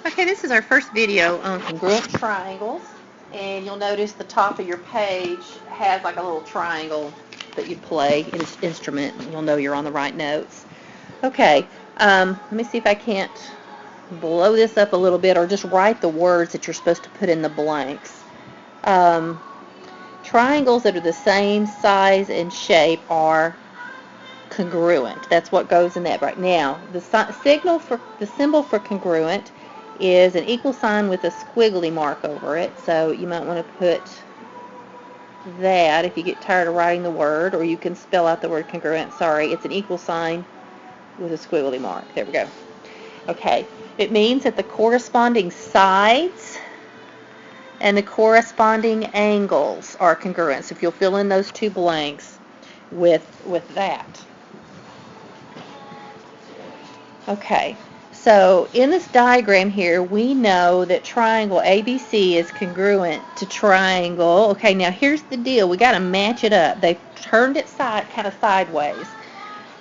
Okay, this is our first video on congruent triangles, and you'll notice the top of your page has like a little triangle that you play in this instrument. You'll know you're on the right notes. Okay, let me see if I can't blow this up a little bit or just write the words that you're supposed to put in the blanks. Triangles that are the same size and shape are congruent. That's what goes in that right now. The symbol for congruent is an equal sign with a squiggly mark over it. So you might want to put that if you get tired of writing the word, or you can spell out the word congruent. Sorry, it's an equal sign with a squiggly mark. There we go. Okay, it means that the corresponding sides and the corresponding angles are congruent. So if you'll fill in those two blanks with that. Okay, so in this diagram here, we know that triangle ABC is congruent to triangle. Okay, now here's the deal. We got to match it up. They've turned it kind of sideways.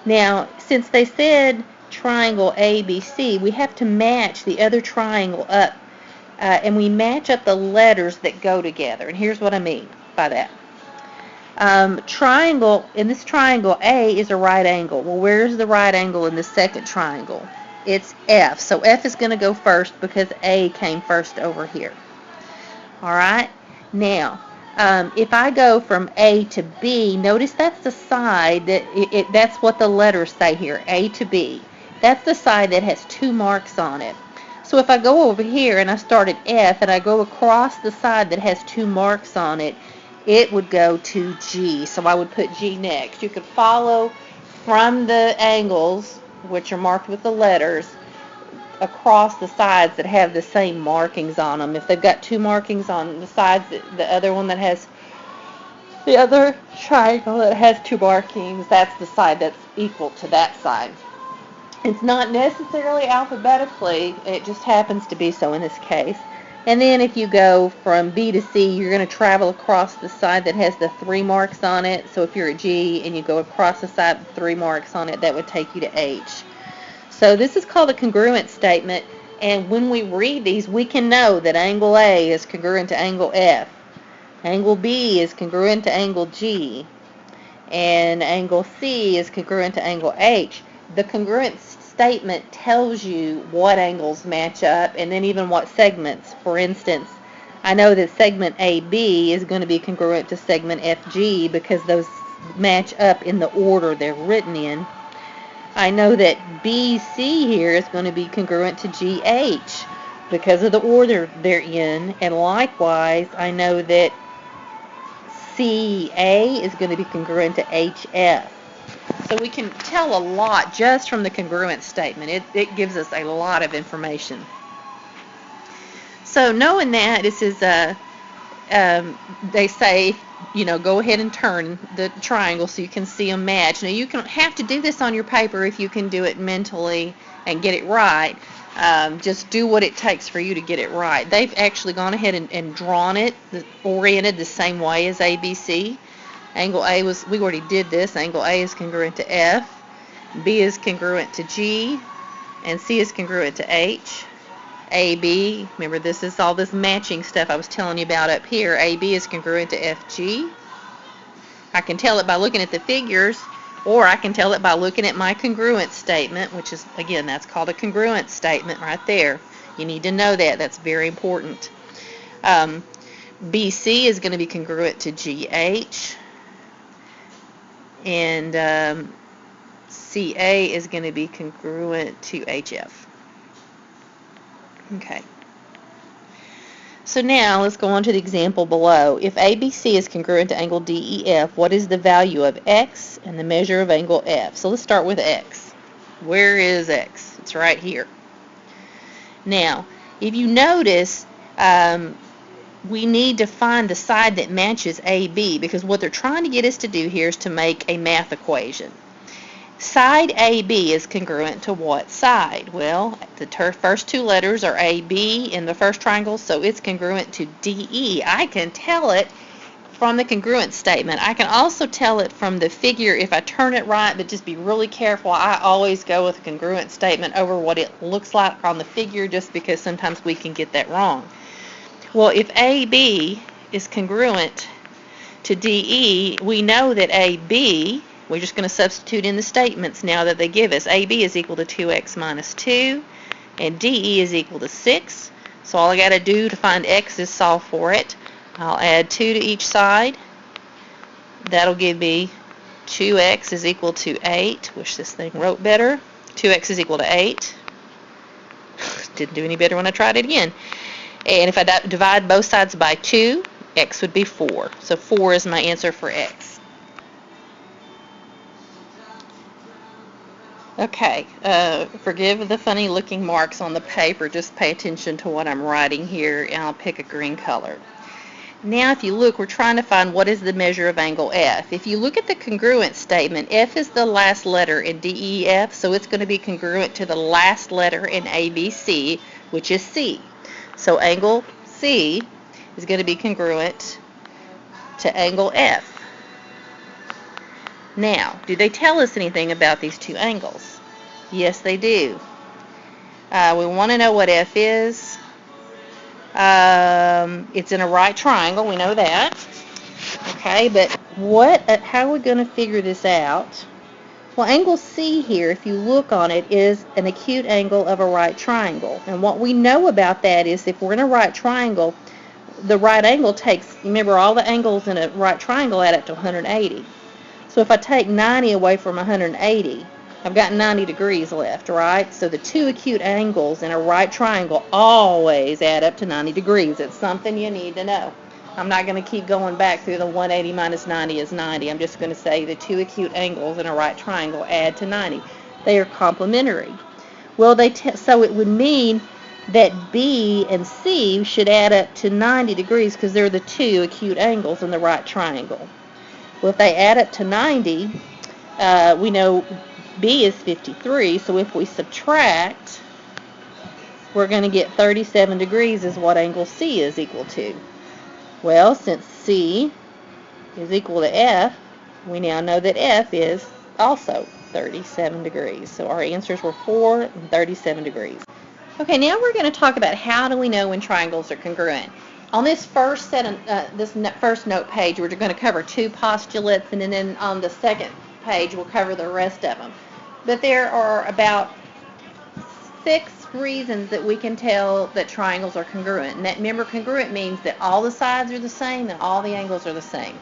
Now, since they said triangle ABC, we have to match the other triangle up, and we match up the letters that go together. And here's what I mean by that. In this triangle, A is a right angle. Well, where's the right angle in the second triangle? It's F. So F is going to go first because A came first over here. All right? Now, if I go from A to B, notice that's the side that's what the letters say here, A to B. That's the side that has two marks on it. So if I go over here and I start at F and I go across the side that has two marks on it, it would go to G. So I would put G next. You could follow from the angles, which are marked with the letters, across the sides that have the same markings on them. If they've got two markings on the sides, the other triangle that has two markings, that's the side that's equal to that side. It's not necessarily alphabetically, it just happens to be so in this case. And then if you go from B to C, you're going to travel across the side that has the three marks on it. So if you're at G and you go across the side with three marks on it, that would take you to H. So this is called a congruent statement. And when we read these, we can know that angle A is congruent to angle F. Angle B is congruent to angle G. And angle C is congruent to angle H. The congruent statement tells you what angles match up and then even what segments. For instance, I know that segment AB is going to be congruent to segment FG because those match up in the order they're written in. I know that BC here is going to be congruent to GH because of the order they're in, and likewise I know that CA is going to be congruent to HF. So we can tell a lot just from the congruent statement. It gives us a lot of information. So knowing that, this is they say, go ahead and turn the triangle so you can see them match. Now you don't have to do this on your paper if you can do it mentally and get it right. Just do what it takes for you to get it right. They've actually gone ahead and drawn it, oriented the same way as ABC. Angle A we already did this. Angle A is congruent to F, B is congruent to G, and C is congruent to H. AB, remember this is all this matching stuff I was telling you about up here. AB is congruent to FG. I can tell it by looking at the figures, or I can tell it by looking at my congruent statement, which is, again, that's called a congruent statement right there. You need to know that. That's very important. BC is going to be congruent to GH. And CA is going to be congruent to HF. Okay. So now let's go on to the example below. If ABC is congruent to angle DEF, what is the value of X and the measure of angle F? So let's start with X. Where is X? It's right here. Now, if you notice, we need to find the side that matches AB, because what they're trying to get us to do here is to make a math equation. Side AB is congruent to what side? Well, the first two letters are AB in the first triangle, so it's congruent to DE. I can tell it from the congruent statement. I can also tell it from the figure if I turn it right, but just be really careful. I always go with a congruent statement over what it looks like on the figure just because sometimes we can get that wrong. Well, if AB is congruent to DE, we know that AB, we're just going to substitute in the statements now that they give us. AB is equal to 2x minus 2, and DE is equal to 6. So all I got to do to find x is solve for it. I'll add 2 to each side. That'll give me 2x is equal to 8. Wish this thing wrote better. 2x is equal to 8. Didn't do any better when I tried it again. And if I divide both sides by 2, x would be 4. So 4 is my answer for x. Okay, forgive the funny looking marks on the paper. Just pay attention to what I'm writing here, and I'll pick a green color. Now if you look, we're trying to find what is the measure of angle F. If you look at the congruent statement, F is the last letter in DEF, so it's going to be congruent to the last letter in ABC, which is C. So angle C is going to be congruent to angle F. Now, do they tell us anything about these two angles? Yes, they do. We want to know what F is. It's in a right triangle, we know that. Okay, but how are we going to figure this out? Well, angle C here, if you look on it, is an acute angle of a right triangle. And what we know about that is if we're in a right triangle, the right angle takes, remember all the angles in a right triangle add up to 180. So if I take 90 away from 180, I've got 90 degrees left, right? So the two acute angles in a right triangle always add up to 90 degrees. It's something you need to know. I'm not going to keep going back through the 180 minus 90 is 90. I'm just going to say the two acute angles in a right triangle add to 90. They are complementary. Well, so it would mean that B and C should add up to 90 degrees because they're the two acute angles in the right triangle. Well, if they add up to 90, we know B is 53, so if we subtract, we're going to get 37 degrees is what angle C is equal to. Well, since C is equal to F, we now know that F is also 37 degrees. So our answers were 4 and 37 degrees. Okay, now we're going to talk about how do we know when triangles are congruent. On this first first note page, we're going to cover 2 postulates, and then on the second page, we'll cover the rest of them. But there are about 6 reasons that we can tell that triangles are congruent. And that, remember, congruent means that all the sides are the same and all the angles are the same.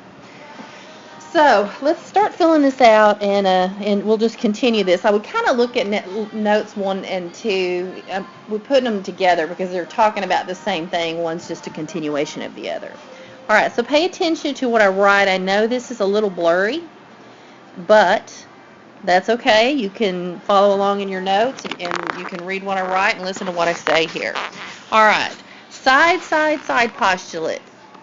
So let's start filling this out, and we'll just continue this. I would kind of look at notes 1 and 2. We're putting them together because they're talking about the same thing. One's just a continuation of the other. All right, so pay attention to what I write. I know this is a little blurry, but that's okay. You can follow along in your notes, and you can read what I write and listen to what I say here. All right, side postulate.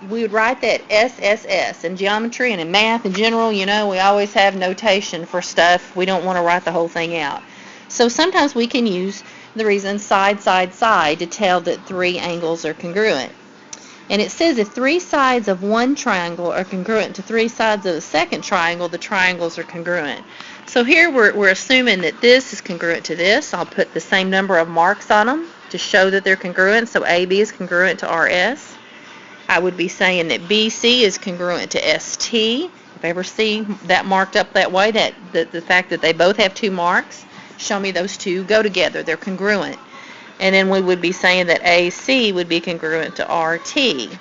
We would write that SSS in geometry and in math in general. You know, we always have notation for stuff. We don't want to write the whole thing out. So sometimes we can use the reason side to tell that 3 angles are congruent. And it says if 3 sides of one triangle are congruent to 3 sides of the second triangle, the triangles are congruent. So here we're assuming that this is congruent to this. I'll put the same number of marks on them to show that they're congruent. So AB is congruent to RS. I would be saying that BC is congruent to ST. If I ever see that marked up that way, that the fact that they both have 2 marks, show me those two go together. They're congruent. And then we would be saying that AC would be congruent to RT.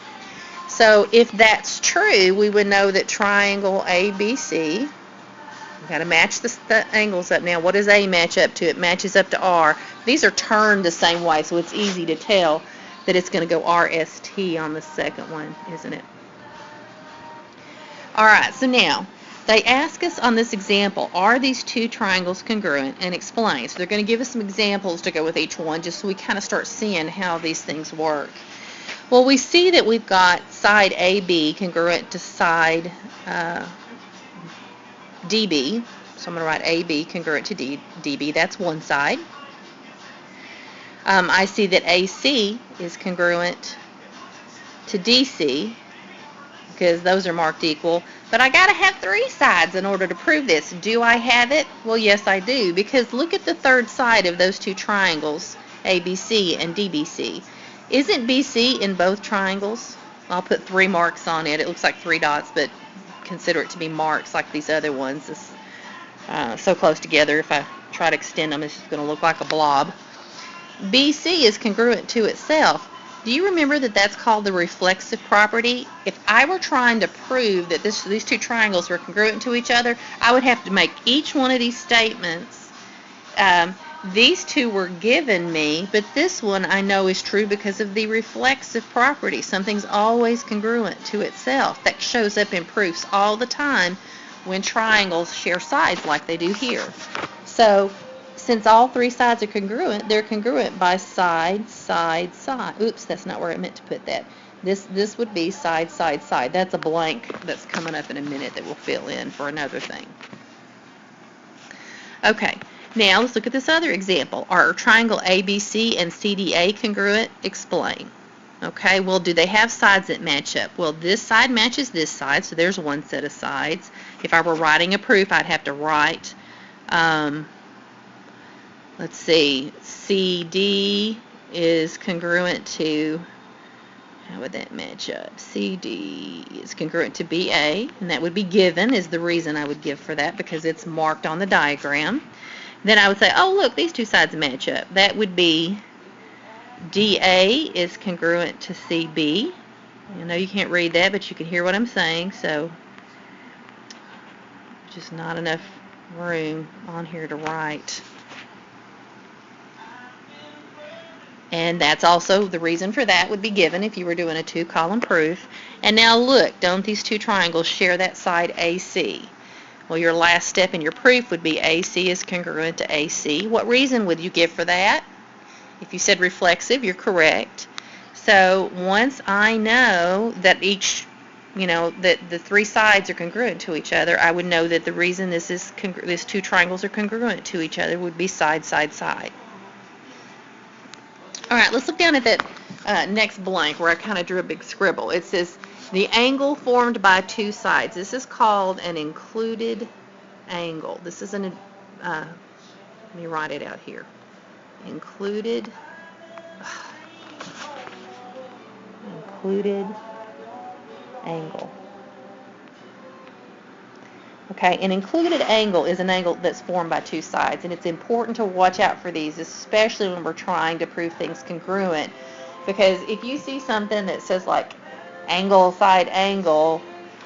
So if that's true, we would know that triangle ABC, we've got to match the angles up now. What does A match up to? It matches up to R. These are turned the same way, so it's easy to tell that it's going to go RST on the second one, isn't it? All right, so now they ask us on this example, are these 2 triangles congruent, and explain. So they're going to give us some examples to go with each one just so we kind of start seeing how these things work. Well, we see that we've got side AB congruent to side DB. So I'm going to write AB congruent to DB. That's one side. I see that AC is congruent to DC. because those are marked equal. But I got to have 3 sides in order to prove this. Do I have it? Well, yes, I do, because look at the third side of those 2 triangles, ABC and DBC. Isn't BC in both triangles? I'll put 3 marks on it. It looks like 3 dots, but consider it to be marks like these other ones. It's so close together, if I try to extend them, it's just going to look like a blob. BC is congruent to itself. Do you remember that that's called the reflexive property? If I were trying to prove that these 2 triangles were congruent to each other, I would have to make each one of these statements. These 2 were given me, but this one I know is true because of the reflexive property. Something's always congruent to itself. That shows up in proofs all the time when triangles share sides like they do here. So since all 3 sides are congruent, they're congruent by side, side, side. Oops, that's not where I meant to put that. This would be side, side, side. That's a blank that's coming up in a minute that we'll fill in for another thing. Okay, now let's look at this other example. Are triangle ABC and CDA congruent? Explain. Okay, well, do they have sides that match up? Well, this side matches this side, so there's one set of sides. If I were writing a proof, I'd have to write, let's see, CD is congruent to, how would that match up? CD is congruent to BA, and that would be given, is the reason I would give for that, because it's marked on the diagram. Then I would say, oh, look, these 2 sides match up. That would be DA is congruent to CB. I know you can't read that, but you can hear what I'm saying, so just not enough room on here to write. And that's also the reason for that would be given if you were doing a 2-column proof. And now look, don't these 2 triangles share that side AC? Well, your last step in your proof would be AC is congruent to AC. What reason would you give for that? If you said reflexive, you're correct. So once I know that that the 3 sides are congruent to each other, I would know that the reason these 2 triangles are congruent to each other would be side, side, side. All right, let's look down at that next blank where I kind of drew a big scribble. It says the angle formed by 2 sides. This is called an included angle. This is let me write it out here. Included angle. Okay, an included angle is an angle that's formed by 2 sides, and it's important to watch out for these, especially when we're trying to prove things congruent, because if you see something that says like angle side angle,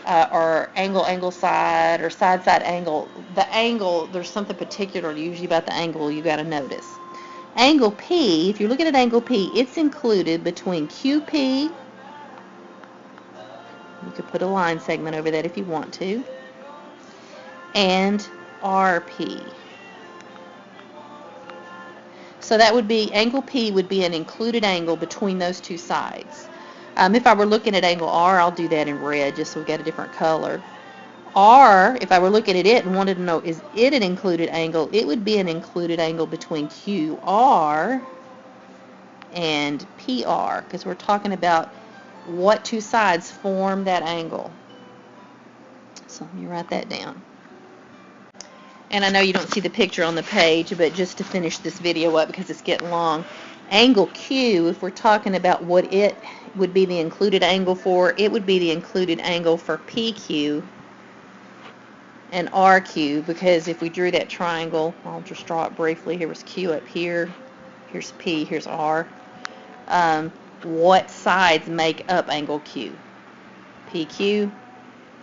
or angle side, or side angle, the angle, there's something particular usually about the angle you got to notice. Angle P, if you're looking at angle P, it's included between QP, you could put a line segment over that if you want to, and RP. So that would be, angle P would be an included angle between those 2 sides. If I were looking at angle R, I'll do that in red just so we get a different color. R, if I were looking at it and wanted to know, is it an included angle? It would be an included angle between QR and PR, because we're talking about what 2 sides form that angle. So let me write that down. And I know you don't see the picture on the page, but just to finish this video up because it's getting long, angle Q, if we're talking about what it would be the included angle for, it would be the included angle for PQ and RQ, because if we drew that triangle, I'll just draw it briefly. Here was Q up here, here's P, here's R. What sides make up angle Q? PQ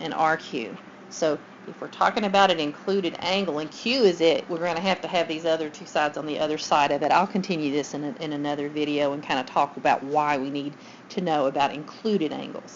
and RQ. So if we're talking about an included angle and Q is it, we're going to have these other 2 sides on the other side of it. I'll continue this in another video and kind of talk about why we need to know about included angles.